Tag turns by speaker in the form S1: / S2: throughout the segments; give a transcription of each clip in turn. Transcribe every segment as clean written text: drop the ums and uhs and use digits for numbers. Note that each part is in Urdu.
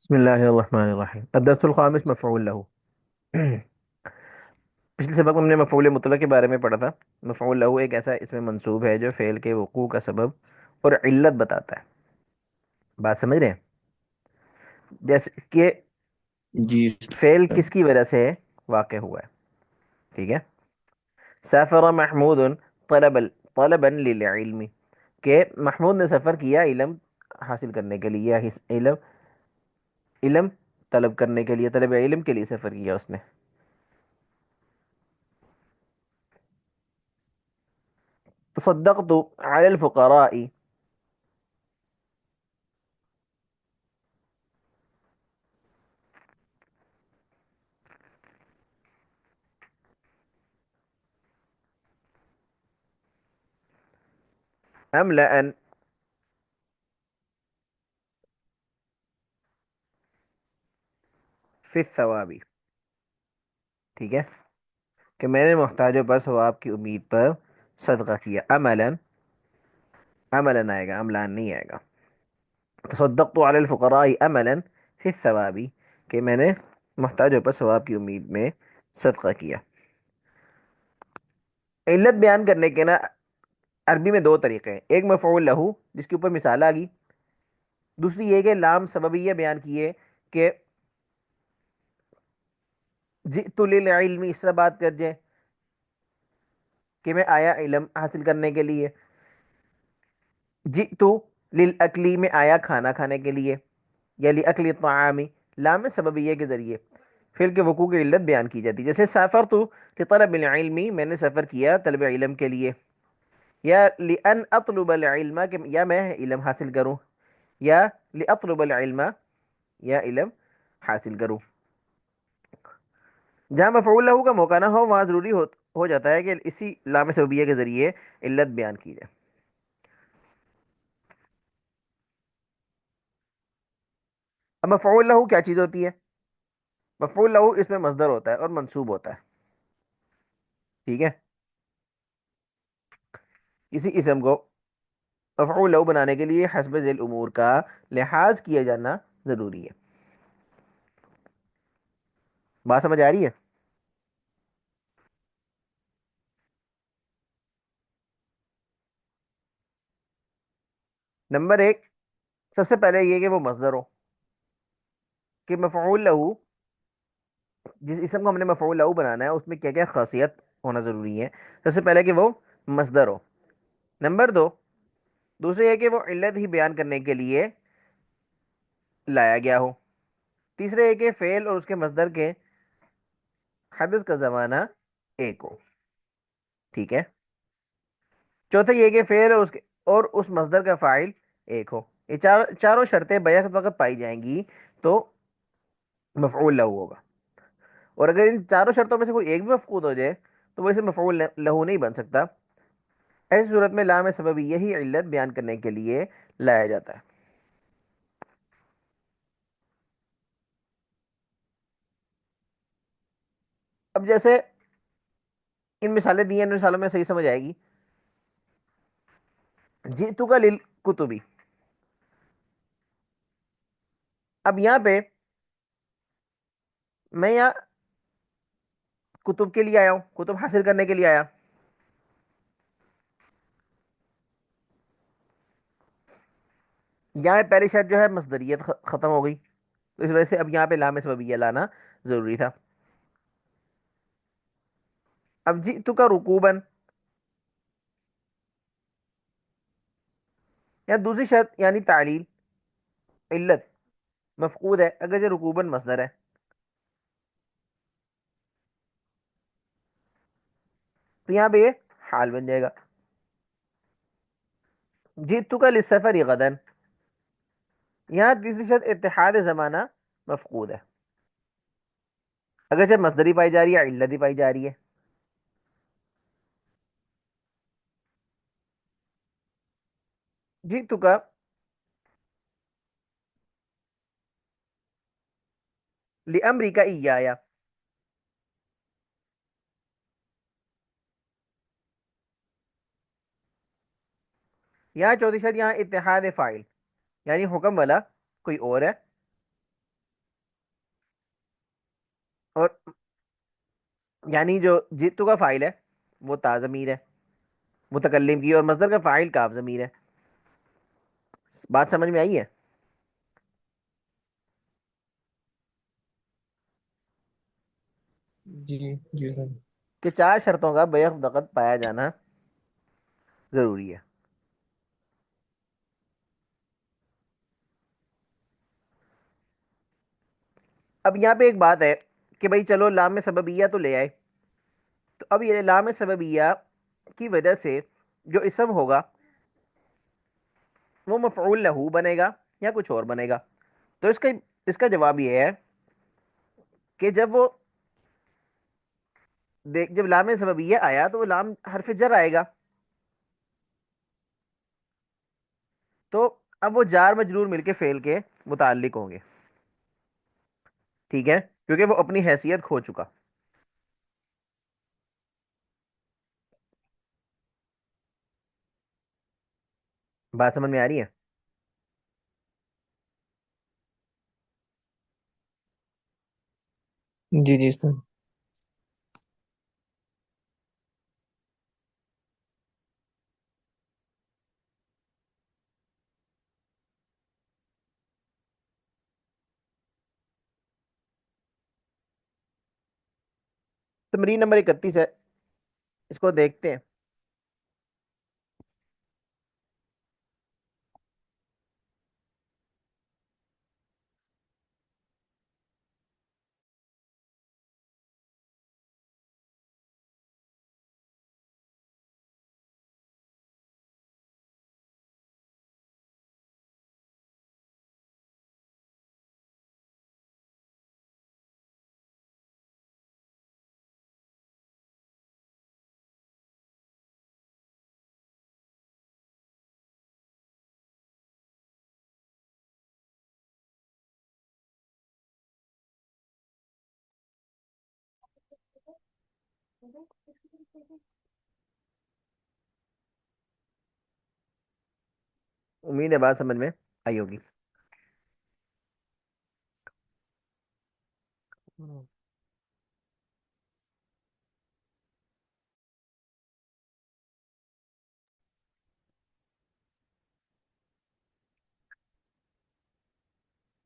S1: بسم الله الرحمن الرحیم الدرس الخامس مفعول له پچھلے سبق میں ہم نے مفعول مطلق کے بارے میں پڑھا تھا۔ مفعول له ایک ایسا اس میں منصوب ہے جو فعل کے وقوع کا سبب اور علت بتاتا ہے۔ بات سمجھ رہے ہیں؟ جیسے کہ
S2: جی
S1: فعل
S2: سر۔
S1: کس کی وجہ سے واقع ہوا ہے، ٹھیک ہے؟ سافر محمود طلبا للعلم، کہ محمود نے سفر کیا علم حاصل کرنے کے لیے، یا علم طلب کرنے کے لیے، طلب علم کے لیے سفر کیا اس نے۔ تصدقت على الفقراء املأ فی الثواب، ٹھیک ہے؟ کہ میں نے محتاجوں پر ثواب کی امید پر صدقہ کیا۔ عملاً آئے گا، عملان نہیں آئے گا۔ تصدقت علی الفقراء عملاً فی الثواب، کہ میں نے محتاجوں پر ثواب کی امید میں صدقہ کیا۔ علت بیان کرنے کے نا عربی میں دو طریقے ہیں، ایک مفعول لہو جس کے اوپر مثال آ گئی، دوسری یہ کہ لام سببیہ بیان کیے کہ جئت للعلم، اس طرح بات کر جائے کہ میں آیا علم حاصل کرنے کے لیے، جئت للاکلی میں آیا کھانا کھانے کے لیے، یا لاکل الطعام لام سببیہ کے ذریعے فعل کے وقوع کی علت بیان کی جاتی ہے۔ جیسے سافرت لطلب العلم، میں نے سفر کیا طلب علم کے لیے، یا لان اطلب العلم، کہ یا میں علم حاصل کروں، یا لاطلب العلم، یا علم حاصل کروں۔ جہاں مفعول له کا موقع نہ ہو وہاں ضروری ہو جاتا ہے کہ اسی لام سببیہ کے ذریعے علت بیان کی جائے۔ اب مفعول له کیا چیز ہوتی ہے؟ مفعول له اس میں مصدر ہوتا ہے اور منصوب ہوتا ہے، ٹھیک ہے؟ کسی اسم کو مفعول له بنانے کے لیے حسب ذیل امور کا لحاظ کیا جانا ضروری ہے۔ بات سمجھ آ رہی ہے؟ نمبر ایک، سب سے پہلے یہ کہ وہ مصدر ہو، کہ مفعول له جس اسم کو ہم نے مفعول له بنانا ہے اس میں کیا کیا خاصیت ہونا ضروری ہے؟ سب سے پہلے کہ وہ مصدر ہو۔ نمبر دو، دوسرے یہ کہ وہ علت ہی بیان کرنے کے لیے لایا گیا ہو۔ تیسرے یہ کہ فعل اور اس کے مصدر کے حدث کا زمانہ ایک ہو، ٹھیک ہے؟ چوتھے یہ کہ فعل اور اس مصدر کا فاعل ایک ہو۔ یہ چاروں شرطیں بیک وقت پائی جائیں گی تو مفعول له ہوگا، اور اگر ان چاروں شرطوں میں سے کوئی ایک بھی مفقود ہو جائے تو وہ اسے مفعول له نہیں بن سکتا۔ ایسی صورت میں لام سبب یہی علت بیان کرنے کے لیے لایا جاتا ہے۔ اب جیسے ان مثالیں دی ہیں، ان مثالوں میں صحیح سمجھ آئے گی۔ جئتک للکتبی، اب یہاں پہ میں یہاں کتب کے لیے آیا ہوں، کتب حاصل کرنے کے لیے آیا۔ یہاں پہلی شرط جو ہے مصدریت ختم ہو گئی، تو اس وجہ سے اب یہاں پہ لام سببیہ لانا ضروری تھا۔ اب جئتک رکوبا، یا دوسری شرط یعنی تعلیل، علت مفقود ہے اگرچہ رکوباً مصدر ہے، تو یہاں پہ یہ حال بن جائے گا۔ جئتک للسفر غدا، یہاں تیسری شرط اتحاد زمانہ مفقود ہے اگرچہ مصدری پائی جا رہی ہے، علت ہی پائی جا رہی ہے۔ جئتک لامرک ایایا، یہاں چوتھی شرط یہاں اتحاد فاعل، یعنی حکم والا کوئی اور ہے، اور یعنی جو جئتو کا فاعل ہے وہ تا ضمیر ہے متکلم کی، اور مصدر کا فاعل کاف ضمیر ہے. بات سمجھ میں آئی ہے؟
S2: جی جی سر.
S1: کہ چار شرطوں کا بیک وقت پایا جانا ضروری ہے. اب یہاں پہ ایک بات ہے کہ بھائی چلو لام سببیہ تو لے آئے، تو اب یہ لام سببیہ کی وجہ سے جو اسم ہوگا وہ مفعول لہو بنے گا یا کچھ اور بنے گا. تو اس کا جواب یہ ہے کہ جب لام سببیہ آیا تو وہ لام حرف جر آئے گا. تو اب وہ جار مجرور مل کے فعل کے متعلق ہوں گے. ٹھیک ہے، کیونکہ وہ اپنی حیثیت کھو چکا. بات سمجھ میں آ رہی ہے؟
S2: جی جی سر.
S1: تمرین نمبر 31 ہے، اس کو دیکھتے ہیں. امید ہے بات سمجھ میں آئی ہوگی.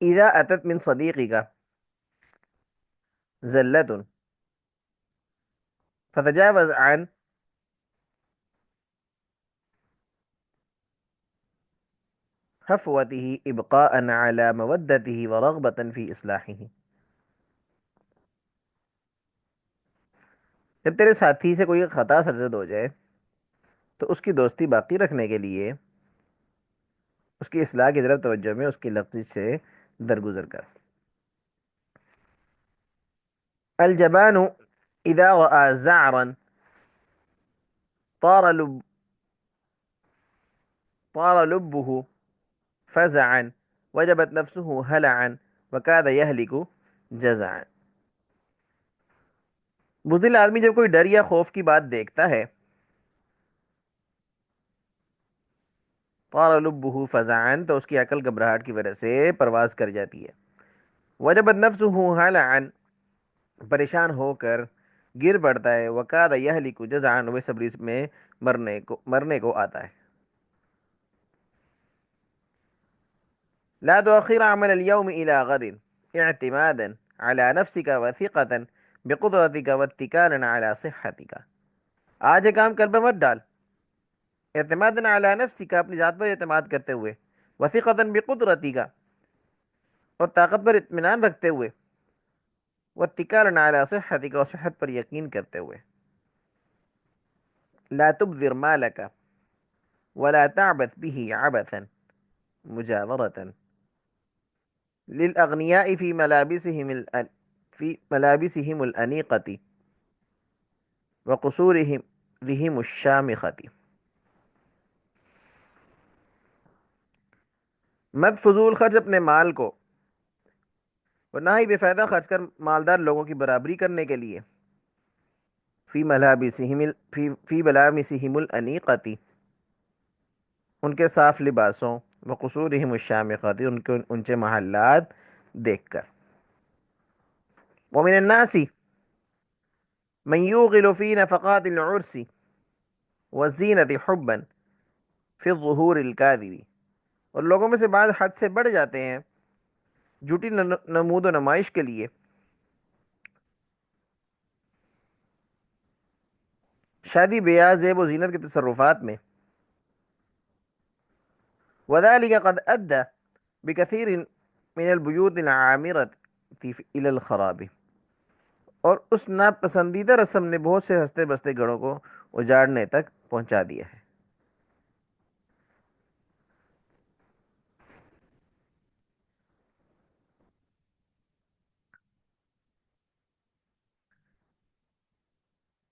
S1: اذا اتت من صديقك زلة فتجاوز عن حفوته ابقاء على مودته ورغبة في اصلاحه. جب تیرے ساتھی سے کوئی خطا سرزد ہو جائے تو اس کی دوستی باقی رکھنے کے لیے اس کی اصلاح کی طرف توجہ میں اس کی لفظ سے درگزر کر. الجبان اذا رأى زعرا طار لب طار لبه فزعا وجبت نفسه هلعا وكاد يهلك جزعا. بزدل آدمی جب کوئی ڈر یا خوف کی بات دیکھتا ہے، طار لبه فزعا تو اس کی عقل گھبراہٹ کی وجہ سے پرواز کر جاتی ہے. وجبت نفسه هلعا پریشان ہو کر گر پڑتا ہے. وکاد یہلک جزعا وہ صبری میں مرنے کو آتا ہے. لا تؤخر عمل اليوم الى غد اعتمادا على نفسك وثقة بقدرتك واتكالا على صحتك. آج یہ کام کل پہ مت ڈال، اعتمادا على نفسك اپنی ذات پر اعتماد کرتے ہوئے، وثقة بقدرتك اور طاقت پر اطمینان رکھتے ہوئے، واتکالا على صحتك اور صحت پر یقین کرتے ہوئے. لا تبذر مالك ولا تعبث به عبثا مجاورة للأغنياء في ملابسهم الأنيقة وقصورهم رهم الشامخة. مت فضول خرچ اپنے مال کو، اور نہ ہی بے فائدہ خرچ کر مالدار لوگوں کی برابری کرنے کے لیے. فی ملابسهم الانیقتی ان کے صاف لباسوں، وقصورہم الشامخۃ ان کے اونچے محلات دیکھ کر. ومن الناس من يوغل في نفقات العرس والزینت حبا فی الظہور الکاذب، اور لوگوں میں سے بعض حد سے بڑھ جاتے ہیں جھوٹی نمود و نمائش کے لیے شادی بیاہ زیب و زینت کے تصرفات میں. وذلك قد أدى بكثير من البيوت العامرة إلى الخراب، اور اس ناپسندیدہ رسم نے بہت سے ہنستے بستے گھروں کو اجاڑنے تک پہنچا دیا ہے.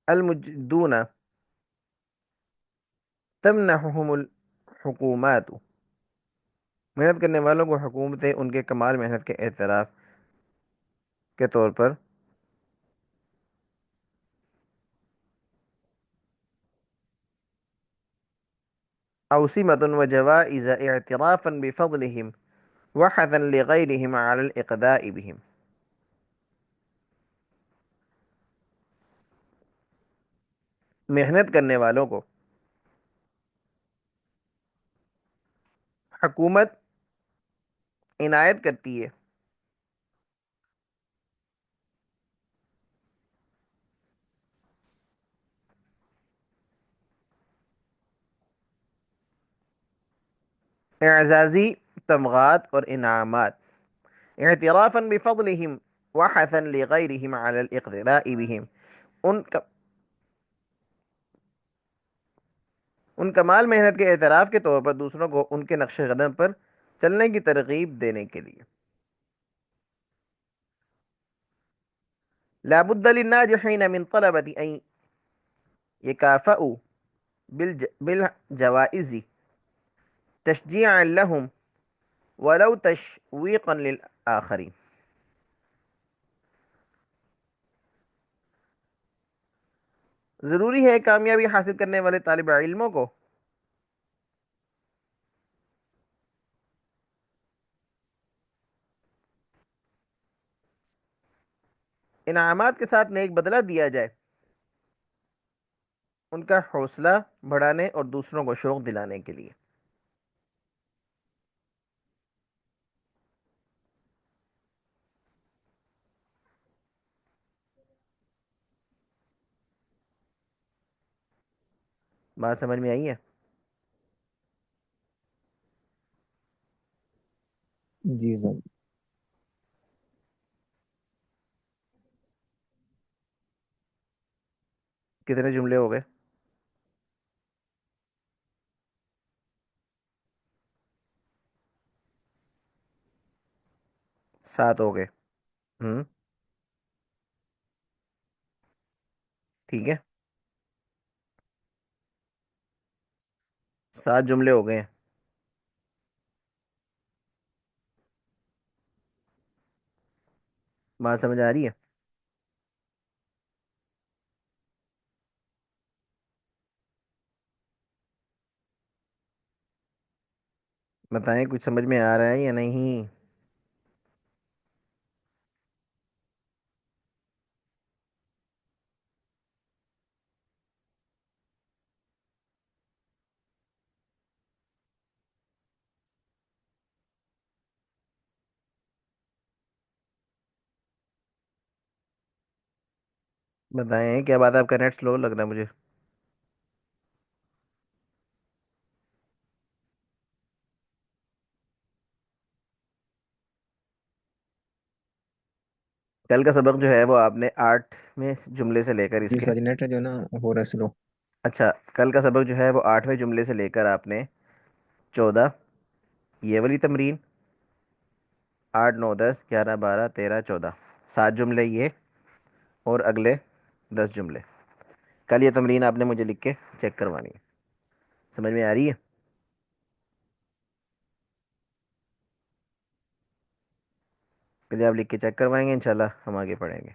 S1: المجدون تمنحهم الحکومات، محنت کرنے والوں کو حکومتیں ان کے کمال محنت کے اعتراف کے طور پر اوسمة وجوائز اعترافا بفضلهم وحثا لغيرهم على الاقتداء بهم. محنت کرنے والوں کو حکومت عنایت کرتی ہے اعزازی تمغات اور انعامات، اعترافا بفضلهم وحثا لغيرهم على الاقتداء بهم، ان کا ان کمال محنت کے اعتراف کے طور پر دوسروں کو ان کے نقش قدم پر چلنے کی ترغیب دینے کے لیے. لا بد للناجحين من طلبة أن يكافئوا بالجوائز تشجيعا لهم ولو تشويقا للآخرين. ضروری ہے کامیابی حاصل کرنے والے طالب علموں کو انعامات کے ساتھ نیک بدلہ دیا جائے، ان کا حوصلہ بڑھانے اور دوسروں کو شوق دلانے کے لیے. بات سمجھ میں آئی ہے؟
S2: جی سر.
S1: کتنے جملے ہو گئے؟ 7 ہو گئے. ہوں. ٹھیک ہے، 7 جملے ہو گئے ہیں. بات سمجھ آ رہی ہے؟ بتائیں کچھ سمجھ میں آ رہا ہے یا نہیں؟ بتائیں، کیا بات ہے؟ آپ کا نیٹ سلو لگ رہا ہے مجھے. کل کا سبق جو ہے وہ آپ نے 8ویں جملے سے لے کر اس
S2: جی
S1: کے
S2: سر نیٹ جو ہے نا ہو رہا ہے سلو.
S1: اچھا، کل کا سبق جو ہے وہ 8ویں جملے سے لے کر آپ نے 14، یہ والی تمرین، 8 9 10 11 12 13 14، 7 جملے یہ، اور اگلے 10 جملے. کل یہ تمرین آپ نے مجھے لکھ کے چیک کروانی ہے. سمجھ میں آ رہی ہے؟ پہلے آپ لکھ کے چیک کروائیں گے، انشاءاللہ ہم آگے پڑھیں گے.